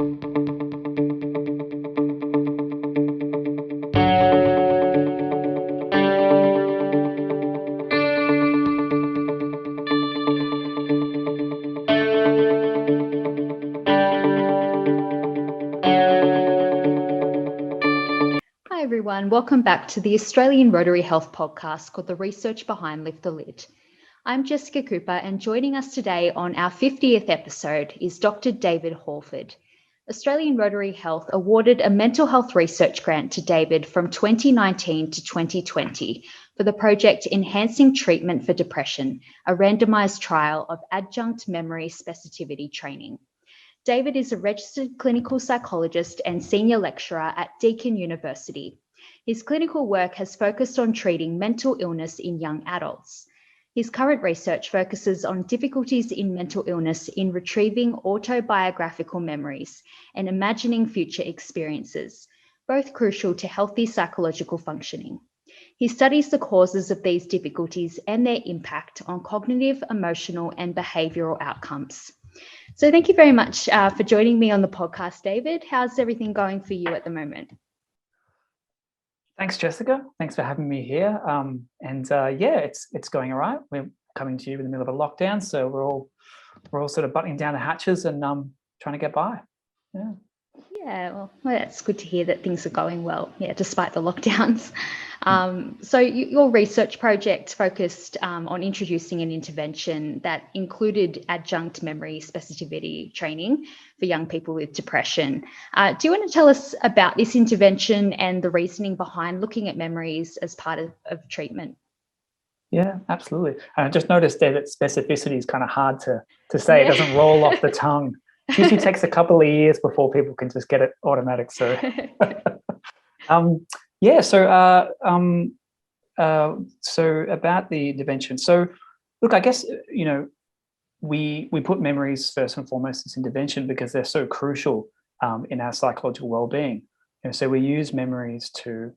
Hi everyone, welcome back to the Australian Rotary Health podcast called The Research Behind Lift the Lid. I'm Jessica Cooper, and joining us today on our 50th episode is Dr. David Hallford. Australian Rotary Health awarded a mental health research grant to David from 2019 to 2020 for the project Enhancing Treatment for Depression, a randomised trial of Adjunct Memory Specificity Training. David is a registered clinical psychologist and senior lecturer at Deakin University. His clinical work has focused on treating mental illness in young adults. His current research focuses on difficulties in mental illness in retrieving autobiographical memories and imagining future experiences, both crucial to healthy psychological functioning. He studies the causes of these difficulties and their impact on cognitive, emotional, and behavioural outcomes. So thank you very much for joining me on the podcast, David. How's everything going for you at the moment? Thanks, Jessica. Thanks for having me here. It's going all right. We're coming to you in the middle of a lockdown, so we're all sort of buttoning down the hatches and trying to get by. Yeah. Yeah, well, that's good to hear that things are going well, despite the lockdowns. So your research project focused on introducing an intervention that included adjunct memory specificity training for young people with depression. Do you want to tell us about this intervention and the reasoning behind looking at memories as part of treatment? Yeah, absolutely. I just noticed there that specificity is kind of hard to say. Yeah. It doesn't roll off the tongue. It usually takes a couple of years before people can just get it automatic. So, so about the intervention. So, look, I guess we put memories first and foremost as intervention because they're so crucial in our psychological well-being. So we use memories to,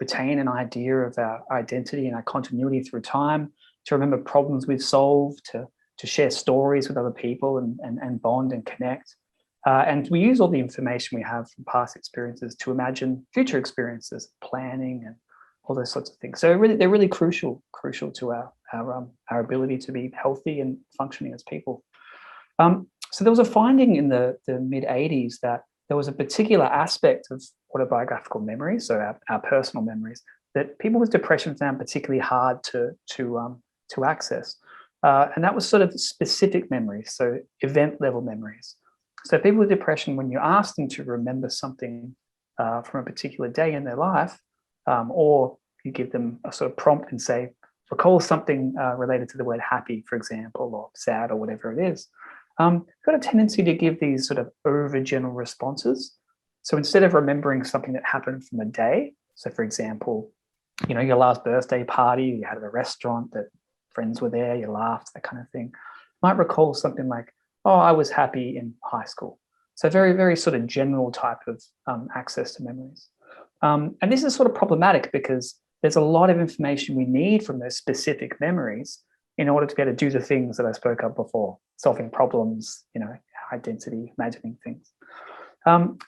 retain an idea of our identity and our continuity through time, to remember problems we've solved, to share stories with other people and bond and connect. And we use all the information we have from past experiences to imagine future experiences, planning and all those sorts of things. So they're really crucial to our ability to be healthy and functioning as people. So there was a finding in the mid-'80s that there was a particular aspect of autobiographical memories, so our personal memories, that people with depression found particularly hard to access. And that was sort of specific memories, so event level memories. So people with depression, when you ask them to remember something from a particular day in their life, or you give them a sort of prompt and say, recall something related to the word happy, for example, or sad or whatever it is, got a tendency to give these sort of overgeneral responses. So instead of remembering something that happened from a day, so for example, your last birthday party you had at a restaurant that friends were there, you laughed, that kind of thing, might recall something like, oh, I was happy in high school. So very, very sort of general type of access to memories. And this is sort of problematic because there's a lot of information we need from those specific memories in order to be able to do the things that I spoke of before, solving problems, identity, imagining things.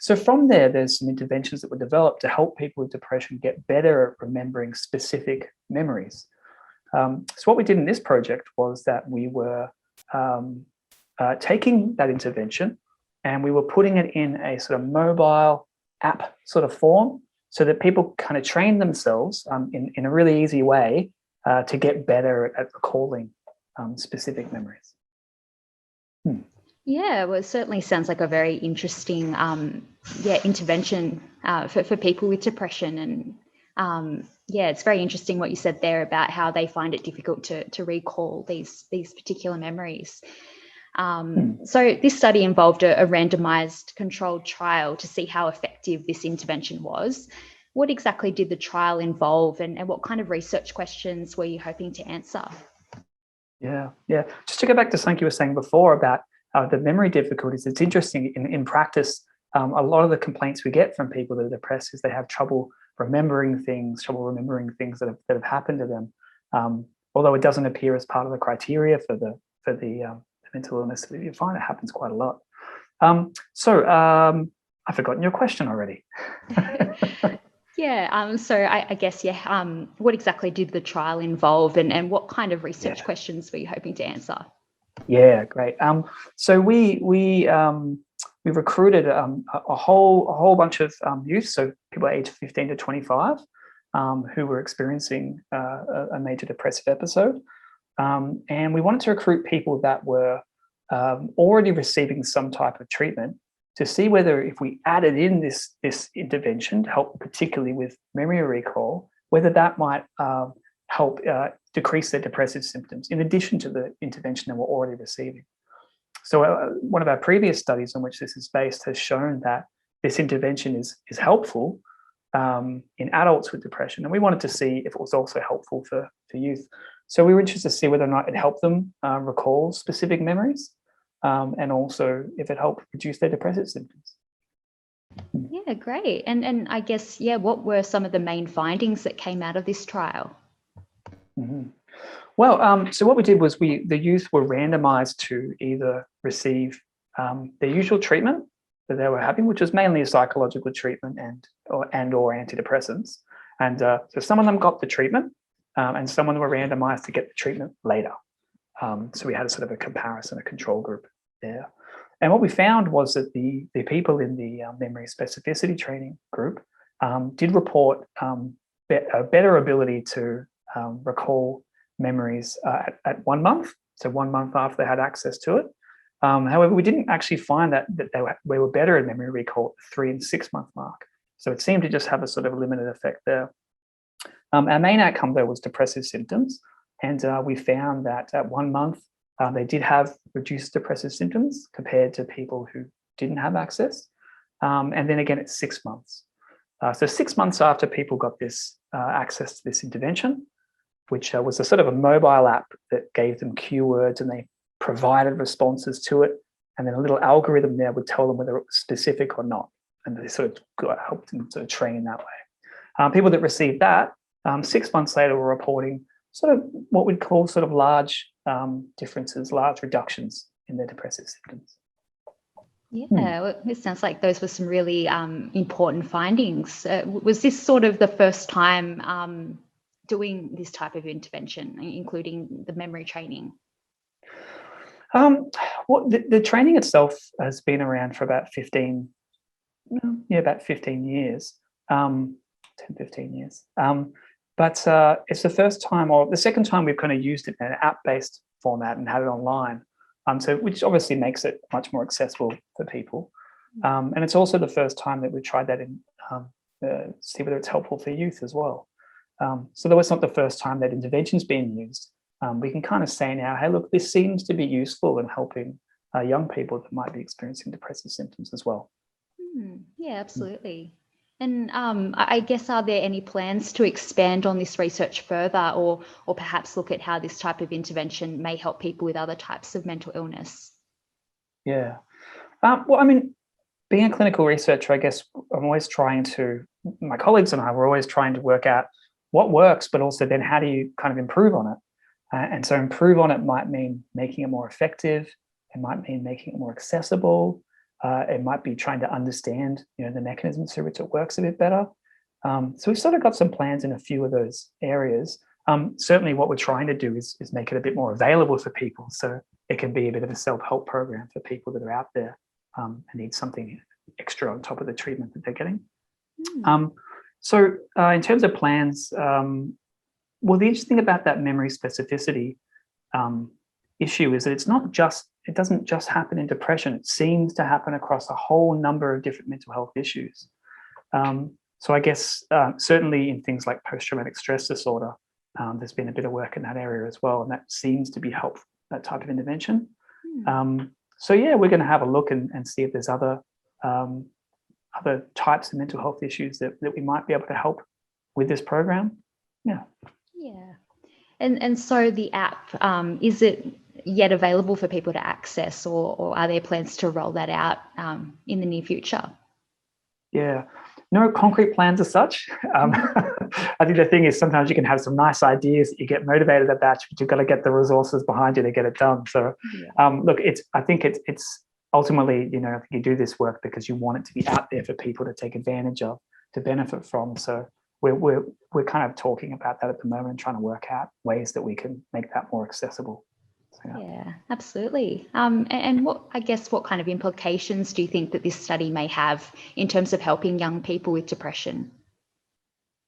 So from there's some interventions that were developed to help people with depression get better at remembering specific memories. So what we did in this project was that we were taking that intervention and we were putting it in a sort of mobile app sort of form so that people kind of train themselves in a really easy way to get better at recalling specific memories. Yeah, well, it certainly sounds like a very interesting intervention for people with depression. And it's very interesting what you said there about how they find it difficult to recall these particular memories. So this study involved a randomized controlled trial to see how effective this intervention was. What exactly did the trial involve and what kind of research questions were you hoping to answer? Yeah. Just to go back to something you were saying before about the memory difficulties, it's interesting in practice, a lot of the complaints we get from people that are depressed is they have trouble remembering things that have happened to them. Although it doesn't appear as part of the criteria for the mental illness, you find it happens quite a lot. I've forgotten your question already. Yeah, so I guess, what exactly did the trial involve, and what kind of research questions were you hoping to answer? Yeah, great. So we recruited a whole bunch of youth, so people aged 15 to 25, who were experiencing a major depressive episode, and we wanted to recruit people that were already receiving some type of treatment to see whether, if we added in this intervention to help, particularly with memory recall, whether that might help decrease their depressive symptoms in addition to the intervention they were already receiving. So one of our previous studies on which this is based has shown that this intervention is helpful in adults with depression, and we wanted to see if it was also helpful for youth. So we were interested to see whether or not it helped them recall specific memories, and also if it helped reduce their depressive symptoms. Yeah, great. And I guess, what were some of the main findings that came out of this trial? Mm-hmm. Well, so what we did was the youth were randomized to either receive their usual treatment that they were having, which was mainly a psychological treatment or antidepressants. And so some of them got the treatment, and some of them were randomized to get the treatment later. So we had a sort of a comparison, a control group there. And what we found was that the people in the memory specificity training group did report a better ability to recall memories at 1 month, so 1 month after they had access to it. However, we didn't actually find that they were better at memory recall at the 3 and 6 month mark. So it seemed to just have a sort of limited effect there. Our main outcome, though, was depressive symptoms. And we found that at 1 month, they did have reduced depressive symptoms compared to people who didn't have access. And then again at 6 months. So 6 months after people got this access to this intervention, which was a sort of a mobile app that gave them keywords and they provided responses to it. And then a little algorithm there would tell them whether it was specific or not. And they sort of helped them sort of train that way. People that received that 6 months later were reporting sort of what we'd call sort of large differences, large reductions in their depressive symptoms. Yeah, well, it sounds like those were some really important findings. Was this sort of the first time doing this type of intervention, including the memory training? Well, the training itself has been around for about 15 years, 10, 15 years. But it's the first time, or the second time, we've kind of used it in an app-based format and had it online. So which obviously makes it much more accessible for people. And it's also the first time that we tried that in see whether it's helpful for youth as well. So though it's not the first time that intervention's being used, we can kind of say now, hey, look, this seems to be useful in helping young people that might be experiencing depressive symptoms as well. Yeah, absolutely. And I guess, are there any plans to expand on this research further, or perhaps look at how this type of intervention may help people with other types of mental illness? Yeah. Well, I mean, being a clinical researcher, I guess my colleagues and I were always trying to work out what works, but also then how do you kind of improve on it? And so improve on it might mean making it more effective. It might mean making it more accessible. It might be trying to understand, the mechanisms through which it works a bit better. So we've sort of got some plans in a few of those areas. Certainly what we're trying to do is make it a bit more available for people, so it can be a bit of a self-help program for people that are out there and need something extra on top of the treatment that they're getting. So in terms of plans, well, the interesting about that memory specificity issue is that it doesn't just happen in depression. It seems to happen across a whole number of different mental health issues. So I guess certainly in things like post-traumatic stress disorder, there's been a bit of work in that area as well, and that seems to be helpful, that type of intervention. So yeah, we're going to have a look and see if there's other types of mental health issues that we might be able to help with this program. Yeah. And so the app, is it yet available for people to access, or are there plans to roll that out in the near future? Yeah, no concrete plans as such. I think the thing is sometimes you can have some nice ideas that you get motivated about, but you've got to get the resources behind you to get it done. So look, I think it's ultimately, I think you do this work because you want it to be out there for people to take advantage of, to benefit from. So we're kind of talking about that at the moment and trying to work out ways that we can make that more accessible. So, yeah, absolutely. And what kind of implications do you think that this study may have in terms of helping young people with depression?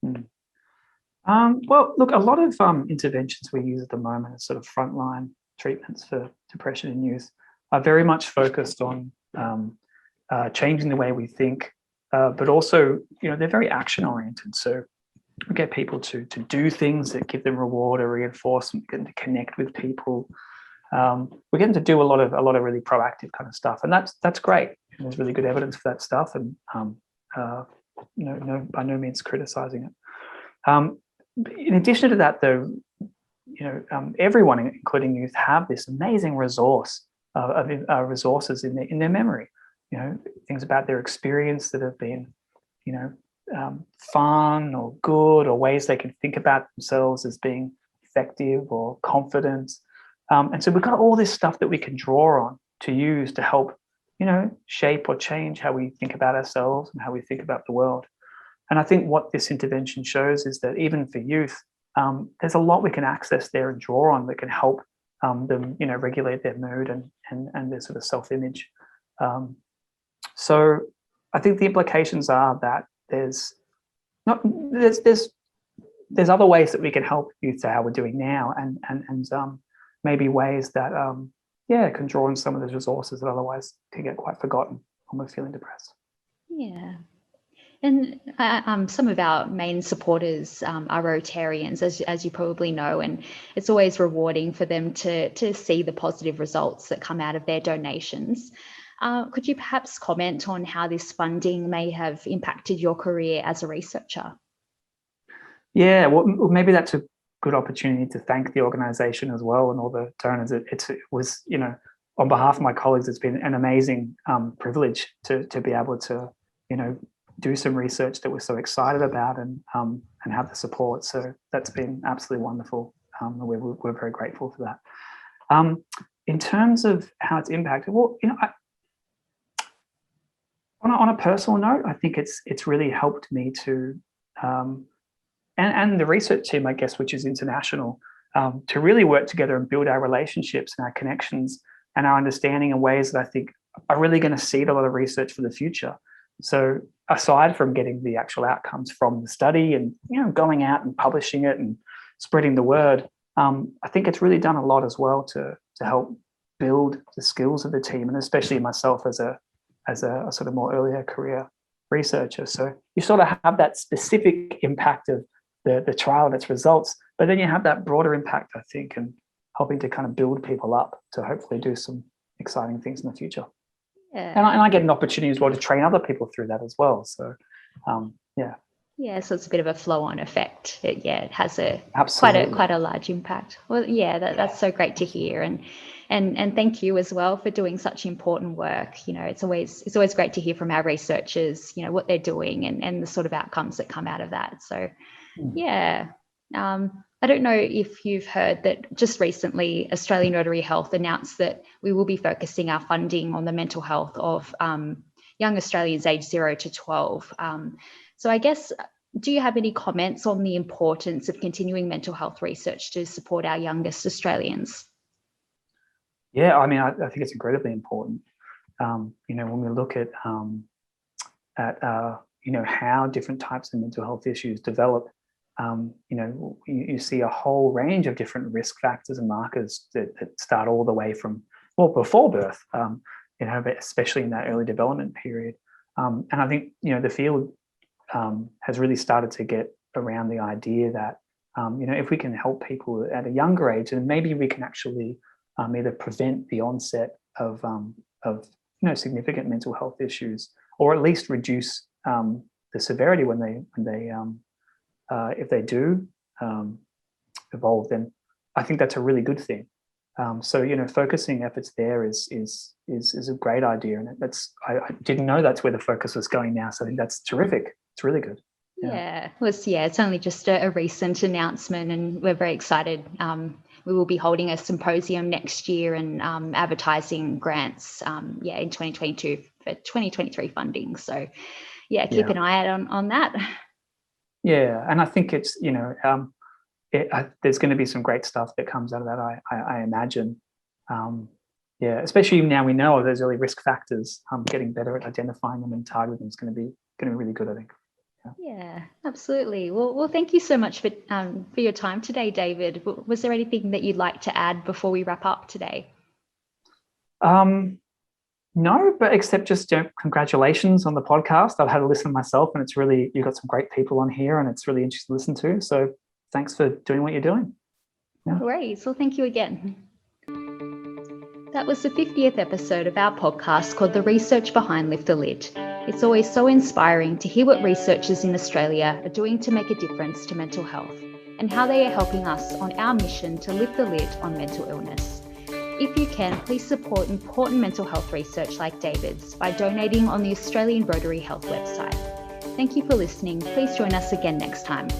Well, look, a lot of interventions we use at the moment as sort of frontline treatments for depression in youth are very much focused on changing the way we think, but also, they're very action oriented. So we get people to do things that give them reward or reinforcement, get them to connect with people. We're getting to do a lot of really proactive kind of stuff, and that's great. There's really good evidence for that stuff, and by no means criticizing it. In addition to that, though, everyone, including youth, have this amazing resource of resources in their memory. Things about their experience that have been, fun or good, or ways they can think about themselves as being effective or confident. And so we've got all this stuff that we can draw on to use to help, shape or change how we think about ourselves and how we think about the world. And I think what this intervention shows is that even for youth, there's a lot we can access there and draw on that can help them, regulate their mood and their sort of self-image. So I think the implications are that there's other ways that we can help youth to how we're doing now, and maybe ways that can draw on some of those resources that otherwise can get quite forgotten when we're feeling depressed. Yeah. And some of our main supporters are Rotarians, as you probably know, and it's always rewarding for them to see the positive results that come out of their donations. Could you perhaps comment on how this funding may have impacted your career as a researcher? Yeah, well, maybe that's a good opportunity to thank the organisation as well and all the donors. It was, on behalf of my colleagues, it's been an amazing privilege to be able to, do some research that we're so excited about and have the support. So that's been absolutely wonderful. We're very grateful for that. In terms of how it's impacted, well, on a personal note, I think it's really helped me to, and the research team, I guess, which is international, to really work together and build our relationships and our connections and our understanding in ways that I think are really going to seed a lot of research for the future. So aside from getting the actual outcomes from the study and going out and publishing it and spreading the word, I think it's really done a lot as well to help build the skills of the team, and especially myself as a sort of more earlier career researcher. So you sort of have that specific impact of the trial and its results, but then you have that broader impact, I think, and helping to kind of build people up to hopefully do some exciting things in the future. Yeah. And I get an opportunity as well to train other people through that as well. So, yeah. Yeah, so it's a bit of a flow-on effect. It has quite a large impact. Well, yeah, that's so great to hear, and thank you as well for doing such important work. It's always great to hear from our researchers, what they're doing and the sort of outcomes that come out of that. So, yeah. I don't know if you've heard that just recently Australian Rotary Health announced that we will be focusing our funding on the mental health of young Australians aged 0 to 12. So I guess, do you have any comments on the importance of continuing mental health research to support our youngest Australians? Yeah, I mean, I think it's incredibly important. When we look at how different types of mental health issues develop, you see a whole range of different risk factors and markers that start all the way from, well, before birth, but especially in that early development period. And I think, the field has really started to get around the idea that, if we can help people at a younger age, then maybe we can actually either prevent the onset of significant mental health issues, or at least reduce the severity when they if they do evolve, then I think that's a really good thing. So focusing efforts there is a great idea, and I didn't know that's where the focus was going now. So I think that's terrific. It's really good. Yeah, it's only just a recent announcement, and we're very excited we will be holding a symposium next year and advertising grants in 2022 for 2023 funding. So keep an eye out on that. Yeah, and I think it's, there's going to be some great stuff that comes out of that, I imagine. Especially now we know of those early risk factors. Getting better at identifying them and targeting them is going to be really good, I think. Yeah, absolutely. Well, thank you so much for your time today, David. Was there anything that you'd like to add before we wrap up today? No, but except just congratulations on the podcast. I've had a listen myself, and it's really, you've got some great people on here, and it's really interesting to listen to. So thanks for doing what you're doing. No worries. Well, thank you again. That was the 50th episode of our podcast called The Research Behind Lift the Lid. It's always so inspiring to hear what researchers in Australia are doing to make a difference to mental health and how they are helping us on our mission to lift the lid on mental illness. If you can, please support important mental health research like David's by donating on the Australian Rotary Health website. Thank you for listening. Please join us again next time.